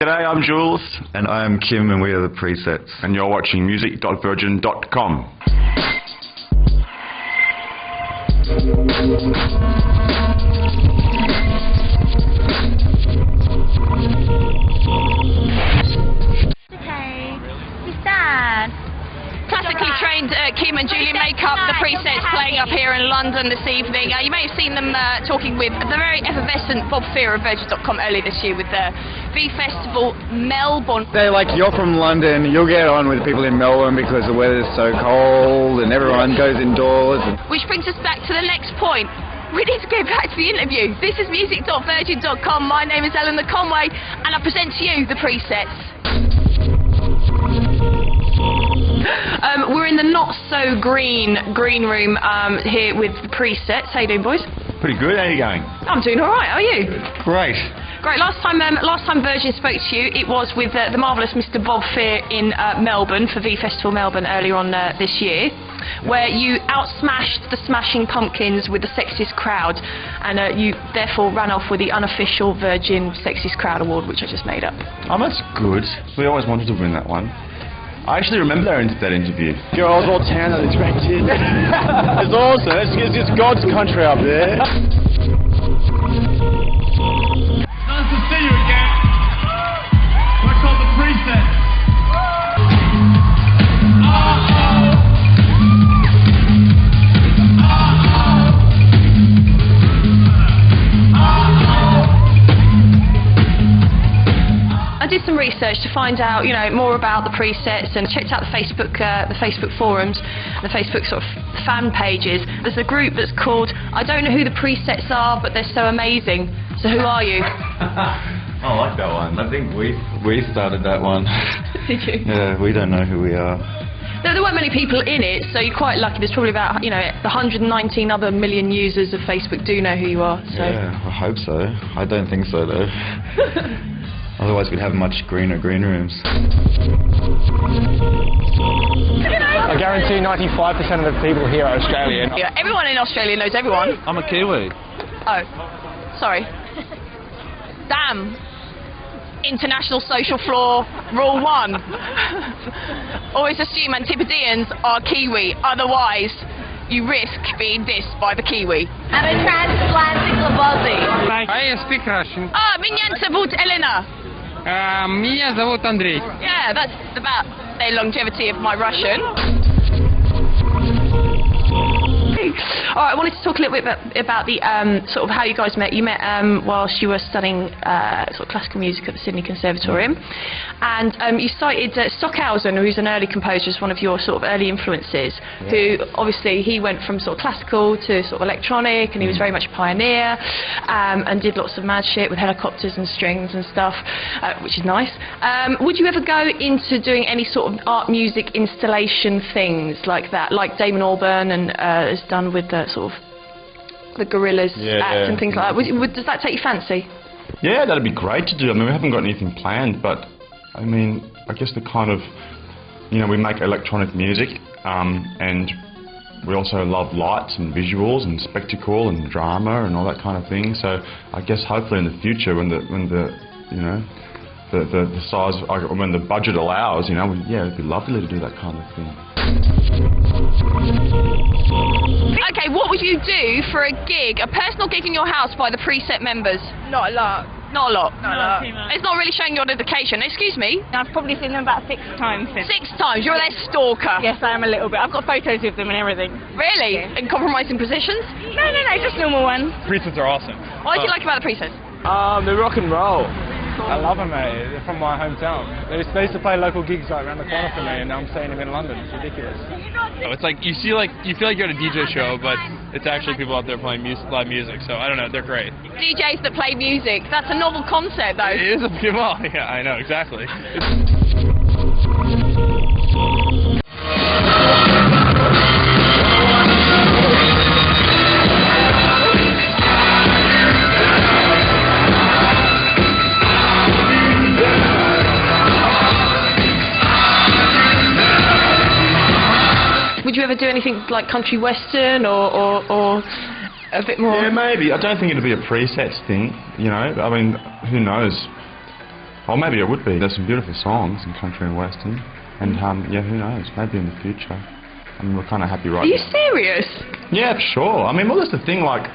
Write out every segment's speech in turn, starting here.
G'day, I'm Jules. And I am Kim, and we are the Presets. And you're watching music.virgin.com. Okay, he's sad. Classically trained Kim and Julian make up the Presets playing up here in London this evening. You may have seen them talking with the very effervescent Bob Fear of Virgin.com earlier this year with the V Festival Melbourne. They're like, you're from London, you'll get on with people in Melbourne because the weather's so cold and everyone goes indoors. Which brings us back to the next point. We need to go back to the interview. This is music.virgin.com. My name is Eleanor Conway and I present to you the Presets. We're in the not-so-green room here with the Presets. How you doing, boys? Pretty good, how are you going? I'm doing all right, how are you? Great. Great. Last time Virgin spoke to you, it was with the marvellous Mr. Bob Fear in Melbourne for V Festival Melbourne earlier on this year, where you outsmashed the Smashing Pumpkins with the Sexiest Crowd, and you therefore ran off with the unofficial Virgin Sexiest Crowd Award, which I just made up. Oh, that's good. We always wanted to win that one. I actually remember that interview. Your old town that it's rented. It's awesome. It's God's country up there. Nice to see you again. We're called the Presets. I did some research to find out, more about the Presets and checked out the Facebook forums, the Facebook sort of fan pages. There's a group that's called I don't know who the Presets are, but they're so amazing. So who are you? I like that one. I think we started that one. Did you? Yeah, we don't know who we are. No, there weren't many people in it, so you're quite lucky. There's probably about, 119 other million users of Facebook do know who you are. So. Yeah, I hope so. I don't think so, though. Otherwise we'd have much greener green rooms. I guarantee 95% of the people here are Australian. Yeah, everyone in Australia knows everyone. I'm a Kiwi. Oh, sorry. Damn. International social flaw, rule 1. Always assume Antipodeans are Kiwi, otherwise you risk being dissed by the Kiwi. I'm a transatlantic Labozi. I speak Russian. Меня зовут Elena. Меня зовут Андрей. Yeah, that's about the longevity of my Russian. Alright, I wanted to talk a little bit about the sort of how you guys met. You met whilst you were studying sort of classical music at the Sydney Conservatorium, and you cited Stockhausen, who's an early composer, as one of your sort of early influences. Yeah. Who obviously he went from sort of classical to sort of electronic, and he was very much a pioneer, and did lots of mad shit with helicopters and strings and stuff, which is nice. Would you ever go into doing any sort of art music installation things like that, like Damon Albarn and has done with the sort of the Gorillaz act and things like that? Does that take your fancy? Yeah, that'd be great to do. I mean, we haven't got anything planned, but I mean, I guess the kind of, we make electronic music, and we also love lights and visuals and spectacle and drama and all that kind of thing. So I guess hopefully in the future, when the size, when the budget allows, it'd be lovely to do that kind of thing. Okay, what would you do for a gig, a personal gig in your house by the Preset members? Not a lot. Not a lot. Not a lot. It's not really showing your dedication. Excuse me? I've probably seen them about 6 times since. 6 times? You're their stalker? Yes, I am a little bit. I've got photos of them and everything. Really? Yeah. In compromising positions? No, just normal ones. Presets are awesome. What do you like about the Presets? The rock and roll. I love them, mate. They're from my hometown. They used to play local gigs right around the corner from me, and now I'm seeing them in London. It's ridiculous. It's like you feel like you're at a DJ show, but it's actually people out there playing live music. So I don't know, they're great. DJs that play music. That's a novel concept, though. It is well, yeah, I know exactly. Would you ever do anything like country western or a bit more? Yeah, maybe. I don't think it'll be a presets thing, I mean, who knows? Or maybe it would be. There's some beautiful songs in country and western, and yeah, who knows? Maybe in the future. I mean, we're kind of happy right now. Are you serious? Yeah, for sure. I mean, well, that's the thing. Like,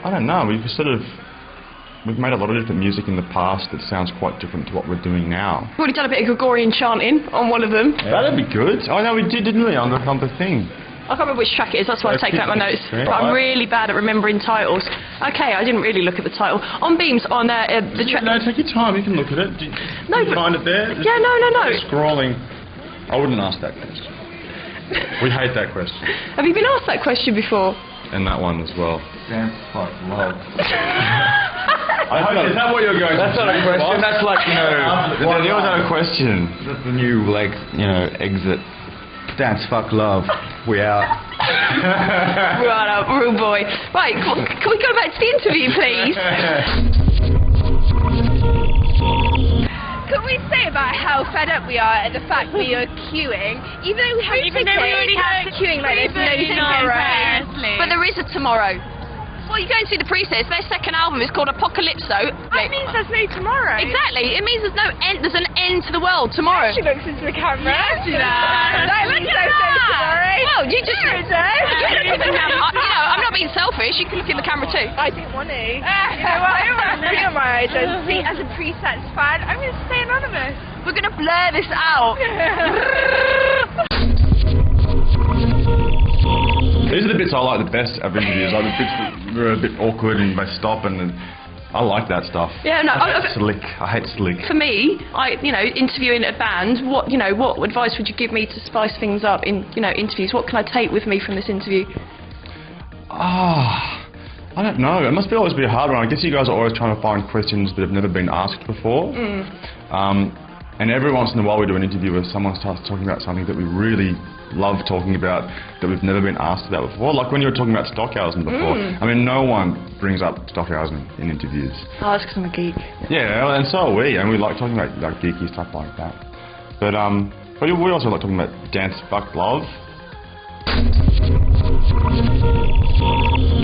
I don't know. We've made a lot of different music in the past that sounds quite different to what we're doing now. We've already done a bit of Gregorian chanting on one of them. Yeah. That'd be good. Oh no, we did, didn't we? On the thing. I can't remember which track it is, that's why I've taken out my notes. But I'm really bad at remembering titles. Okay, I didn't really look at the title. On Beams, on the track... No, take your time, you can look at it. Did you find it there? Yeah, no. Scrolling. I wouldn't ask that question. We hate that question. Have you been asked that question before? And that one as well. Dance fuck love. I hope is that what you're going That's to not a question, that's like, you know... Daniel was not a question. That's the new, like, you know, exit. Dance fuck love. We out. Right up, rude boy. Right, can we go back to the interview, please? Can we say about how fed up we are at the fact we are queuing, even though we have already had queuing like this, no tomorrow. But there is a tomorrow. Well, you go and see the Presets. Their second album is called Apocalypso. That means there's no tomorrow. Exactly. It means there's no end. There's an end to the world tomorrow. She looks into the camera. Yes, she does. That looks so tomorrow. Well, you just. You look in the camera. You know, I'm not being selfish. You can look in the camera too. I didn't want to. You know what? I don't want to ruin my identity as a Presets fan. I'm going to stay anonymous. We're going to blur this out. These are the bits I like the best of interviews. Like the bits that are a bit awkward and they stop and I like that stuff. Yeah, no. I hate slick. I hate slick. For me, interviewing a band, what advice would you give me to spice things up in, interviews? What can I take with me from this interview? I don't know. It must always be a hard one. I guess you guys are always trying to find questions that have never been asked before. And every once in a while we do an interview where someone starts talking about something that we really love talking about that we've never been asked about before. Like when you were talking about Stockhausen before. I mean, no one brings up Stockhausen in interviews. Oh, that's because I'm a geek. Yeah, and so are we. And we like talking about like geeky stuff like that. But we also like talking about dance, fuck, love.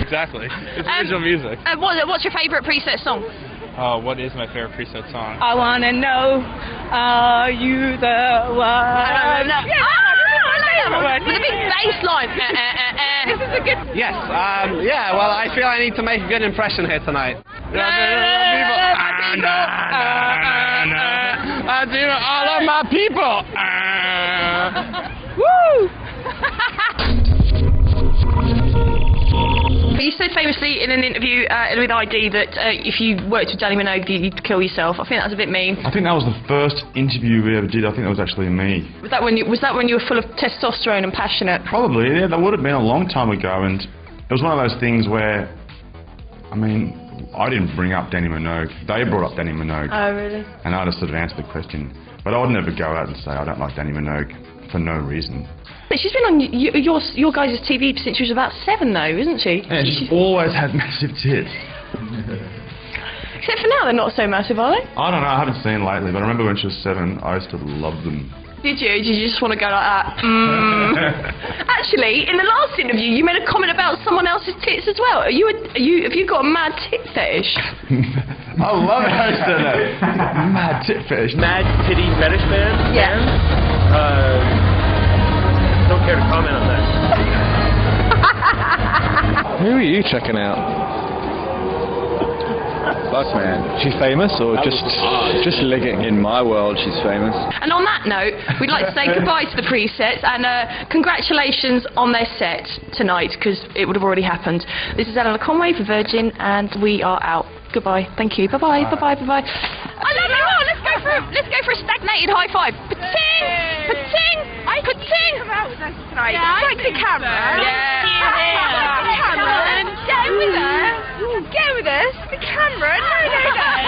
Exactly. It's original music. What's your favourite Preset song? What is my favorite Preset song? I want to know, are you the one? I don't know. With a big bass line. This is a good... Yes, yeah, well, I feel I need to make a good impression here tonight. All of my people. Woo! You said famously in an interview with ID that if you worked with Danny Minogue, you'd kill yourself. I think that was a bit mean. I think that was the first interview we ever did. I think that was actually me. Was that when you were full of testosterone and passionate? Probably, yeah. That would have been a long time ago, and it was one of those things where, I mean, I didn't bring up Danny Minogue. They brought up Danny Minogue. Oh, really? And I just sort of answered the question. But I would never go out and say I don't like Danny Minogue for no reason. But she's been on your guys' TV since she was about 7, though, isn't she? Yeah, she's always had massive tits. Except for now, they're not so massive, are they? I don't know, I haven't seen lately, but I remember when she was 7, I used to love them. Did you? Did you just want to go like that? Actually, in the last interview, you made a comment about someone else's tits as well. Have you got a mad tit fetish? I love how you said that. Mad tit fetish. Mad titty fetish fan? Yeah. Don't care to comment on that. Who are you checking out? Fuck, man. She's famous or just ligging? In my world, she's famous. And on that note, we'd like to say goodbye to the Presets and congratulations on their set tonight, because it would have already happened. This is Eleanor Conway for Virgin, and we are out. Goodbye. Thank you. Bye-bye. Bye-bye. Bye-bye. I love you all. Let's go for a stagnated high five. Pating! Pating! Pating! Come out with us tonight. Yeah, Like the camera. Yeah. Like the camera. Get with us. Get with us. The camera. No.